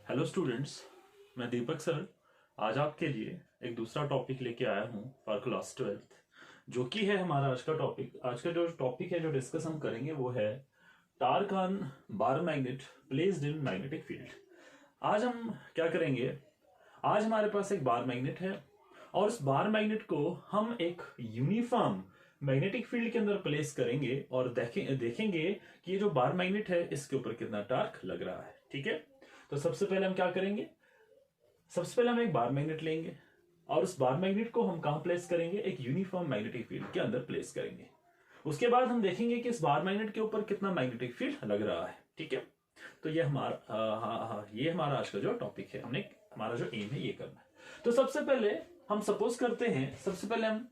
Hello students, मैं दीपक sir आज आपके लिए एक दूसरा टॉपिक लेके आया हूँ फॉर क्लास 12th, जो कि है हमारा आज का टॉपिक। आज का जो टॉपिक है, जो डिस्कस हम करेंगे, वो है torque on bar magnet placed in magnetic field. आज हम क्या करेंगे, आज हमारे पास एक बार मैग्नेट है और उस बार मैग्नेट को हम एक यूनिफॉर्म मैग्नेटिक फील्ड के अंदर प्लेस करेंगे और देखेंगे कि ये जो बार मैग्नेट है इसके ऊपर कितना टार्क लग रहा है। ठीक है, तो सबसे पहले हम क्या करेंगे, सबसे पहले हम एक बार मैग्नेट लेंगे और उस बार मैग्नेट को हम कहां प्लेस करेंगे, एक यूनिफॉर्म मैग्नेटिक फील्ड के अंदर प्लेस करेंगे। उसके बाद हम देखेंगे कि इस बार मैग्नेट के ऊपर कितना मैग्नेटिक फील्ड लग रहा है। ठीक है, तो ये हमारा आज का जो टॉपिक है, हमने हमारा जो एम है ये करना है। तो सबसे पहले हम सपोज करते हैं, सबसे पहले हम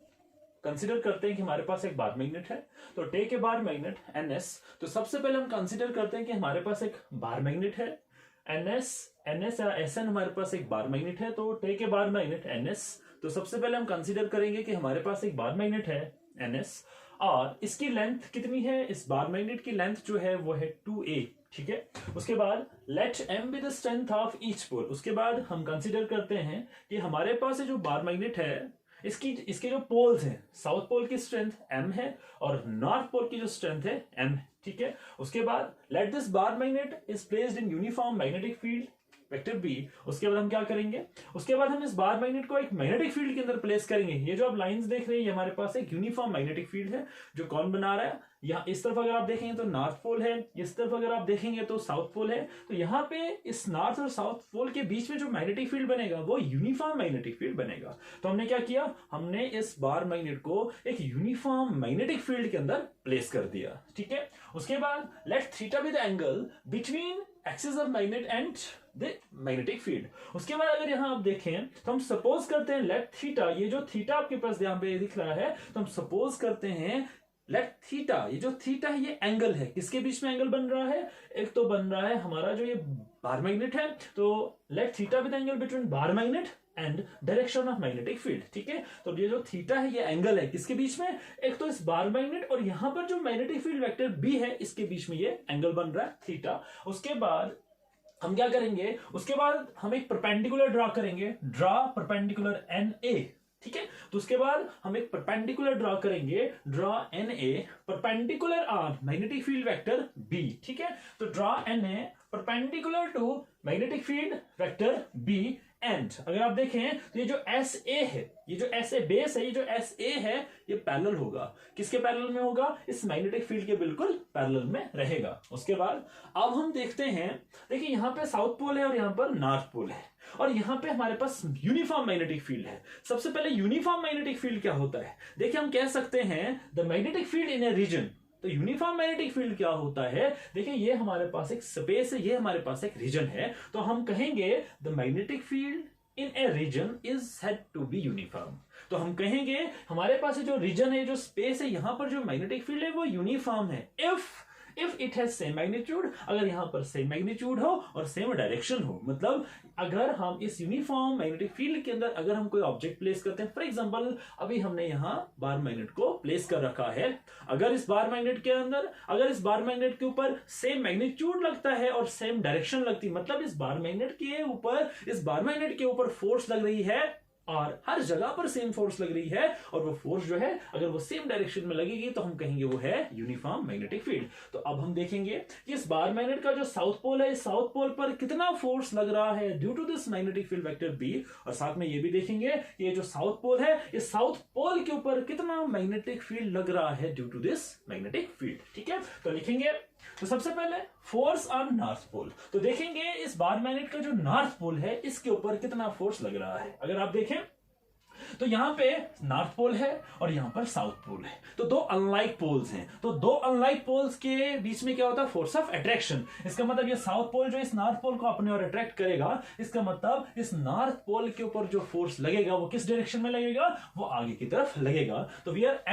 कंसीडर करते हैं कि हमारे पास एक बार मैग्नेट है। तो take a bar magnet NS। तो सबसे पहले हम कंसीडर करते हैं कि हमारे पास एक बार मैग्नेट है NS या SN, हमारे पास एक बार मैग्नेट है। तो take a bar magnet NS। तो सबसे पहले हम कंसीडर करेंगे कि हमारे पास एक बार मैग्नेट है NS और इसकी लेंथ कितनी है, इस बार मैग्नेट की लेंथ जो है वो है 2a। ठीक है, उसके बाद let m B the strength of each pole. उसके बाद हम कंसीडर करते हैं कि हमारे पास जो बार मैग्नेट है इसके जो पोल्स हैं, साउथ पोल की स्ट्रेंथ m है और नॉर्थ पोल की जो स्ट्रेंथ है m है। ठीक है, उसके बाद let this bar magnet is placed in uniform magnetic field vector B. उसके बाद हम क्या करेंगे, उसके बाद हम इस बार मैग्नेट को एक मैग्नेटिक फील्ड के अंदर प्लेस करेंगे। ये जो आप लाइंस देख रहे हैं, ये हमारे पास एक यूनिफॉर्म मैग्नेटिक फील्ड है जो कौन बना रहा है, यहाँ इस तरफ अगर आप देखेंगे तो नॉर्थ पोल है, इस तरफ अगर आप देखेंगे तो साउथ पोल है। तो यहाँ पे इस नॉर्थ और साउथ पोल के बीच में जो मैग्नेटिक फील्ड बनेगा वो यूनिफॉर्म मैग्नेटिक फील्ड बनेगा। तो हमने क्या किया, हमने इस बार मैग्नेट को एक यूनिफॉर्म मैग्नेटिक फील्ड के अंदर प्लेस कर दिया। ठीक है, उसके बाद let theta be the angle between axis of magnet and the magnetic field. उसके बाद अगर यहां आप देखें तो हम सपोज करते हैं लेट थीटा, ये जो थीटा आपके पास यहां पे दिख रहा है, तो हम सपोज करते हैं लेट थीटा, ये जो थीटा है ये एंगल है, किसके बीच में एंगल बन रहा है, एक तो बन रहा है हमारा जो ये बार मैग्नेट है। तो let theta with angle between bar magnet and direction of magnetic field. ठीक है, तो ये जो थीटा है ये एंगल है किसके बीच में, एक तो इस बार मैग्नेट और यहां पर जो मैग्नेटिक फील्ड वेक्टर बी है इसके बीच में ये एंगल बन रहा है थीटा। उसके बाद हम क्या करेंगे, उसके बाद हम एक परपेंडिकुलर ड्रा करेंगे, ड्रा परपेंडिकुलर NA। ठीक है, तो उसके बाद हम एक परपेंडिकुलर ड्रा करेंगे, draw NA perpendicular on magnetic field vector B। ठीक है, तो draw NA perpendicular to magnetic field vector B and अगर आप देखें तो ये जो SA है, ये जो SA बेस है, ये जो SA है ये पैरेलल होगा, किसके पैरेलल में होगा, इस मैग्नेटिक फील्ड के बिल्कुल पैरेलल में रहेगा। उसके बाद अब हम देखते हैं, देखिए यहां पे साउथ पोल है और यहां पर नॉर्थ पोल है और यहां पे हमारे पास यूनिफॉर्म मैग्नेटिक फील्ड है। सबसे पहले यूनिफॉर्म मैग्नेटिक फील्ड क्या होता है, देखिए हम कह सकते हैं the magnetic field in a region. तो यूनिफॉर्म मैग्नेटिक फील्ड क्या होता है, देखिए ये हमारे पास एक स्पेस है, ये हमारे पास एक रीजन है। तो हम कहेंगे the magnetic field in a region is said to be uniform. तो हम कहेंगे हमारे पास जो रीजन है, जो स्पेस है, यहां पर जो मैग्नेटिक फील्ड है वो यूनिफॉर्म है if it has same magnitude, अगर यहां पर सेम मैग्नीट्यूड हो और सेम डायरेक्शन हो। मतलब अगर हम इस यूनिफॉर्म मैग्नेटिक फील्ड के अंदर अगर हम कोई ऑब्जेक्ट प्लेस करते हैं, फॉर एग्जांपल अभी हमने यहां बार मैग्नेट को प्लेस कर रखा है, अगर इस बार मैग्नेट के अंदर, अगर इस बार मैग्नेट के ऊपर सेम मैग्नीट्यूड लगता है और सेम डायरेक्शन लगती है, मतलब इस बार मैग्नेट के ऊपर फोर्स लग रही है और हर जगह पर सेम फोर्स लग रही है और वो फोर्स जो है अगर वो सेम डायरेक्शन में लगेगी तो हम कहेंगे वो है यूनिफॉर्म मैग्नेटिक फील्ड। तो अब हम देखेंगे कि इस बार मैग्नेट का जो साउथ पोल है, इस साउथ पोल पर कितना फोर्स लग रहा है due to this magnetic field vector B, और साथ में ये भी देखेंगे ये जो साउथ पोल है, इस साउथ पोल के ऊपर कितना मैग्नेटिक फील्ड लग रहा है due to this magnetic field. ठीक है, तो लिखेंगे, तो सबसे पहले फोर्स ऑन नॉर्थ पोल। तो देखेंगे इस बार मैग्नेट का जो नॉर्थ पोल है इसके ऊपर कितना फोर्स लग रहा है। अगर आप देखें तो यहां पे नॉर्थ पोल है और यहां पर साउथ पोल है, तो दो अनलाइक पोल्स हैं। तो दो अनलाइक पोल्स के बीच में क्या होता है, फोर्स ऑफ अट्रैक्शन। इसका मतलब ये साउथ पोल जो इस नॉर्थ पोल को अपने ओर अट्रैक्ट करेगा, इसका मतलब इस नॉर्थ पोल के ऊपर जो फोर्स लगेगा वो किस डायरेक्शन में लगेगा, वो आगे की तरफ लगेगा। तो wear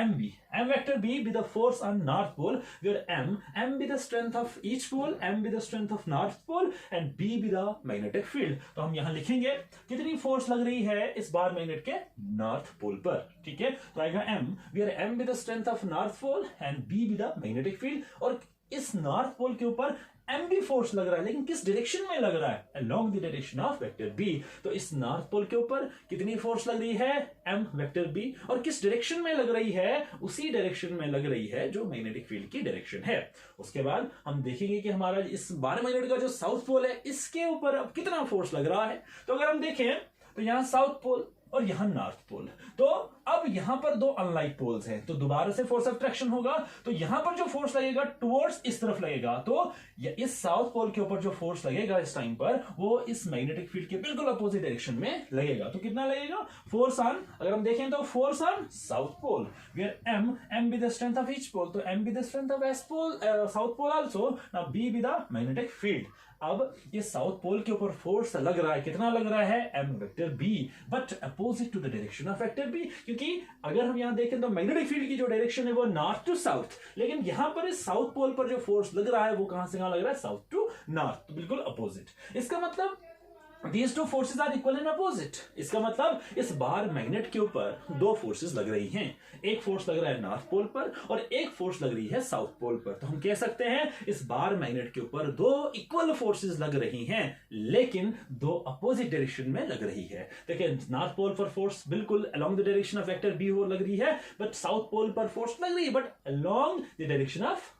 M vector B be the force on north pole, where M be the strength of each pole, M be the strength of north pole and B be the magnetic field। तो हम यहां लिखेंगे कितनी force लग रही है इस bar magnet के नॉर्थ पोल पर। ठीक है, तो आएगा M where M be the strength of north pole and B be the magnetic field। और इस नॉर्थ पोल के ऊपर एम बी फोर्स लग रहा है, लेकिन किस डायरेक्शन में लग रहा है? Along the direction of vector B. तो इस नॉर्थ पोल के ऊपर कितनी फोर्स लग रही है? M vector B. और किस डायरेक्शन में लग रही है? उसी डायरेक्शन में लग रही है जो मैग्नेटिक फील्ड की डायरेक्शन है। उसके बाद हम देखेंगे कि हमारा इस 12 मैग्नेट का जो साउथ पोल है, इसके ऊपर अब कितना फोर्स लग रहा है। तो अगर हम देखें तो यहां साउथ पोल और यहां नॉर्थ पोल, तो अब यहां पर दो अनलाइक पोल्स हैं, तो दोबारा से फोर्स ऑफ अट्रैक्शन होगा। तो यहां पर जो फोर्स लगेगा टुवर्ड्स इस तरफ लगेगा, तो इस साउथ पोल के ऊपर जो फोर्स लगेगा इस टाइम पर, वो इस मैग्नेटिक फील्ड के बिल्कुल अपोजिट डायरेक्शन में लगेगा। तो कितना लगेगा? फोर्स ऑन, अगर हम देखें तो force on south pole, where M B the strength of each pole, तो M B the strength of S pole, south pole also, now B B the magnetic field. अब ये साउथ पोल के ऊपर force लग रहा है, कितना लग रहा है? M vector B, but opposite to the direction of vector B, क्योंकि अगर हम यहां देखें तो मैग्नेटिक फील्ड की जो डायरेक्शन है वो नॉर्थ टू साउथ, लेकिन यहां पर इस साउथ पोल पर जो फोर्स लग रहा है वो कहां से कहां लग रहा है? साउथ टू नॉर्थ, तो बिल्कुल अपोजिट। इसका मतलब These two forces are equal and opposite। इसका मतलब इस बार मैग्नेट के ऊपर दो फोर्सेस लग रही हैं, एक फोर्स लग रहा है नॉर्थ पोल पर और एक फोर्स लग रही है साउथ पोल पर। तो हम कह सकते हैं इस बार मैग्नेट के ऊपर दो इक्वल फोर्सेस लग रही हैं, लेकिन दो अपोजिट डायरेक्शन में लग रही है। देखिए नॉर्थ पोल पर फोर्स बिल्कुल along the direction of vector B लग रही है, बट साउथ पोल पर फोर्स लग रही है but along the direction of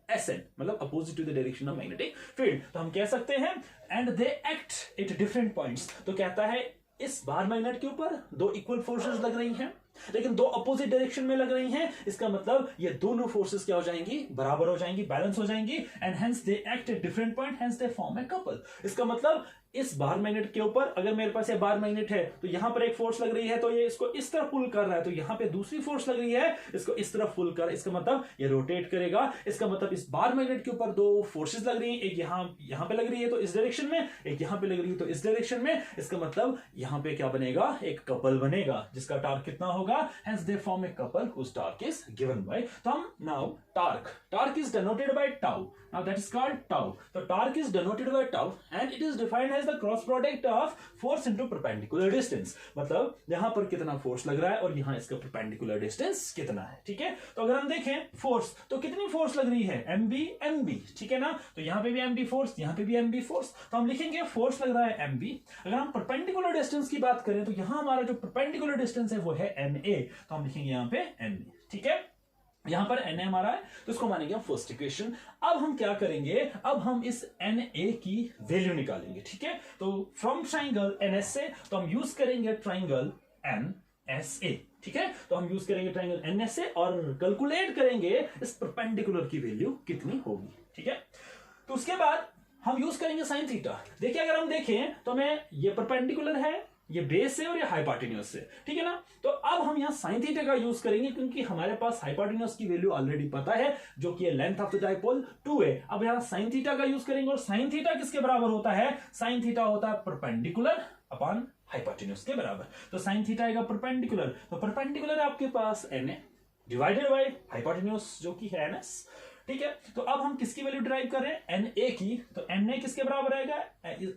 SN, मतलब opposite to the direction of magnetic field. तो हम कह सकते हैं and they act at different points. तो कहता है इस बार मैग्नेट के ऊपर दो इक्वल फोर्सेस लग रही हैं, लेकिन दो अपोजिट डायरेक्शन में लग रही हैं। इसका मतलब ये दोनों फोर्सेस क्या हो जाएंगी? बराबर हो जाएंगी, बैलेंस हो जाएंगी। And hence they act at different point, hence they form a couple. इसका मतलब इस बार मैग्नेट के ऊपर अगर मेरे पास ये बार मैग्नेट है तो यहां पर एक फोर्स लग रही है, तो ये इसको इस तरफ पुल कर रहा है, तो यहां पे दूसरी फोर्स लग रही है, इसको इस तरफ पुल कर, इसका मतलब ये रोटेट करेगा। इसका मतलब इस बार मैग्नेट के ऊपर दो फोर्सेस लग रही हैं, एक यहां पे लग रही है तो इस डायरेक्शन में, एक यहां पे लग रही है तो इस डायरेक्शन में। इसका मतलब यहां पे क्या बनेगा? एक कपल बनेगा जिसका टार्क कितना होगा? Hence they form a couple whose torque is given by। तो हम now torque is denoted by tau, now that is called tau। तो torque is denoted by tau and it is defined as the cross product of force into perpendicular distance। मतलब यहां पर कितना force लग रहा है और यहां इसका perpendicular distance कितना है, ठीक है। तो अगर हम देखें फोर्स, तो कितनी फोर्स लग रही है? mb, ठीक है ना। तो यहां पे भी mb फोर्स, यहां पे भी mb फोर्स, तो हम लिखेंगे फोर्स लग रहा है mb। अगर हम परपेंडिकुलर डिस्टेंस की बात करें तो यहां हमारा जो परपेंडिकुलर डिस्टेंस है वो है na, तो हम लिखेंगे यहां पे na, ठीक है। यहां पर na हमारा है तो इसको मानेंगे हम फर्स्ट इक्वेशन। अब हम क्या करेंगे? अब हम इस na की वैल्यू निकालेंगे, ठीक है। तो फ्रॉम ट्राइंगल ns से तो हम यूज करेंगे ट्राइंगल nsa, ठीक है। तो हम यूज करेंगे ट्राइंगल nsa और कैलकुलेट करेंगे इस परपेंडिकुलर की वैल्यू कितनी होगी, ठीक है। तो उसके बाद हम यूज करेंगे साइन थीटा। देखिए अगर हम देखें तो हमें ये परपेंडिकुलर है, ये बेस है और ये हाइपोटेन्यूज से, ठीक है ना। तो अब हम यहाँ साइन थीटा का यूज करेंगे क्योंकि हमारे पास हाइपोटेन्यूज की वैल्यू ऑलरेडी पता है जो कि लेंथ ऑफ द डाइपोल 2 है। अब यहाँ साइन थीटा का यूज करेंगे और साइन थीटा किसके बराबर होता है? साइन थीटा होता है परपेंडिकुलर अपॉन हाइपोटेन्यूज के बराबर। तो साइन थीटा आएगा परपेंडिकुलर, तो परपेंडिकुलर आपके पास na डिवाइडेड बाय हाइपोटेन्यूज जो कि है ns, ठीक है। तो अब हम किसकी वैल्यू डिराइव कर रहे हैं? na की। तो na किसके बराबर आएगा?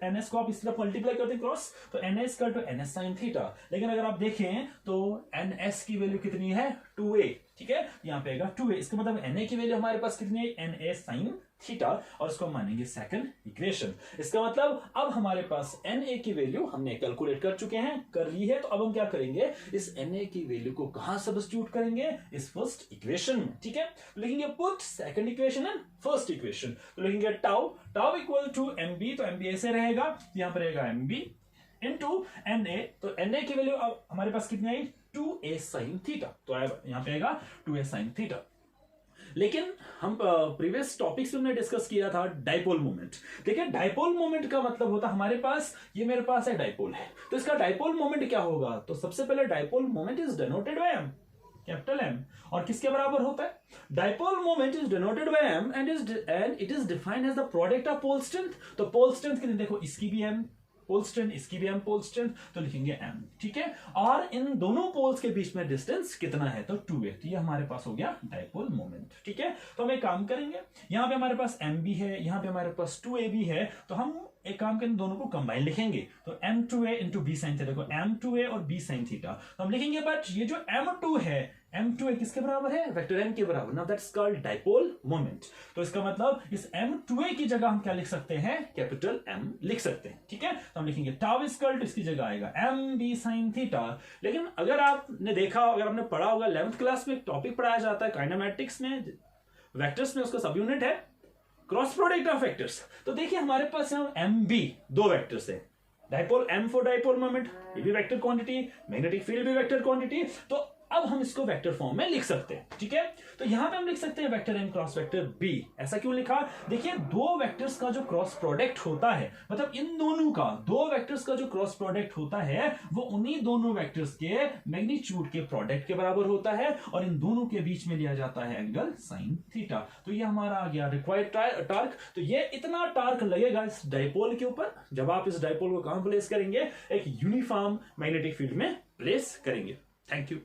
ns को आप इस तरफ मल्टीप्लाई करते हैं क्रॉस, तो na equal to ns sin theta. लेकिन अगर आप देखें तो ns की वैल्यू कितनी है? 2a, ठीक है। यहाँ पे आएगा 2a। इसका मतलब na की वैल्यू हमारे पास कितनी है? na sin थीटा, और इसको मानेंगे सेकंड इक्वेशन। इसका मतलब अब हमारे पास na की वैल्यू हमने कैलकुलेट कर चुके हैं, कर ली है। तो अब हम क्या करेंगे? इस na की वैल्यू को कहां सब्स्टिट्यूट करेंगे? इस फर्स्ट इक्वेशन में, ठीक है। तो लिखेंगे put second equation and first equation. तो लिखेंगे टाउ इक्वल टू mb, तो mb ऐसे रहेगा, यहां पर रहेगा mb इनटू na। तो na की वैल्यू अब हमारे पास कितनी आई? 2a sin theta. तो यहां पे आएगा 2a sin थीटा। लेकिन हम प्रीवियस टॉपिक्स में हमने डिस्कस किया था डाइपोल मोमेंट। देखिए डाइपोल मोमेंट का मतलब होता है हमारे पास, ये मेरे पास है डाइपोल है, तो इसका डाइपोल मोमेंट क्या होगा? तो सबसे पहले dipole moment is denoted by m, capital M, और किसके बराबर होता है? Dipole moment is denoted by m and it is defined as the product of pole strength. तो पोल स्ट्रेंथ के लिए देखो इसकी भी m पोल स्ट्रेंथ, इसकी भी m पोल स्ट्रेंथ, तो लिखेंगे m, ठीक है। और इन दोनों पोल्स के बीच में डिस्टेंस कितना है? तो 2a। तो ये हमारे पास हो गया डाइपोल मोमेंट, ठीक है। तो हम एक काम करेंगे, यहाँ पे हमारे पास m भी है, यहाँ पे हमारे पास 2a भी है, तो हम एक काम करें दोनों को कंबाइन लिखेंगे। तो m2a into b sin theta, देखो m2a और b sin थीटा तो हम लिखेंगे, बट ये जो m2 है m2a किसके बराबर है, वेक्टर m के बराबर। Now that's called dipole moment. तो इसका मतलब इस m2a की जगह हम क्या लिख सकते हैं, कैपिटल M लिख सकते हैं। ठीक है, तो हम लिखेंगे टाउ इज इक्वल टू, इसकी जगह आएगा mb sin थीटा। लेकिन अगर आपने देखा, अगर आपने पढ़ा होगा 11th क्लास में एक टॉपिक पढ़ाया जाता है काइनेमेटिक्स में, वेक्टर्स में, उसका सब यूनिट है क्रॉस प्रोडक्ट ऑफ वेक्टर्स। तो देखिए हमारे पास यहाँ mb दो वेक्टर्स है, dipole m for dipole moment, ये भी वेक्टर क्वांटिटी, मैग्नेटिक फील्ड भी वेक्टर क्वांटिटी। तो अब हम इसको वेक्टर फॉर्म में लिख सकते हैं। ठीक है, तो यहां पे हम लिख सकते हैं vector m cross vector b। ऐसा क्यों लिखा, देखिए दो वेक्टर्स का जो क्रॉस प्रोडक्ट होता है, मतलब इन दोनों का, दो वेक्टर्स का जो क्रॉस प्रोडक्ट होता है वो उन्हीं दोनों वेक्टर्स के मैग्नीट्यूड के प्रोडक्ट के बराबर होता है, और इन दोनों के बीच में लिया जाता है एंगल sin थीटा। तो ये हमारा आ गया रिक्वायर्ड टार्क। तो ये इतना टार्क लगेगा इस डाइपोल के ऊपर जब आप इस डाइपोल को कहां प्लेस करेंगे, एक यूनिफॉर्म मैग्नेटिक फील्ड में प्लेस करेंगे। Thank you.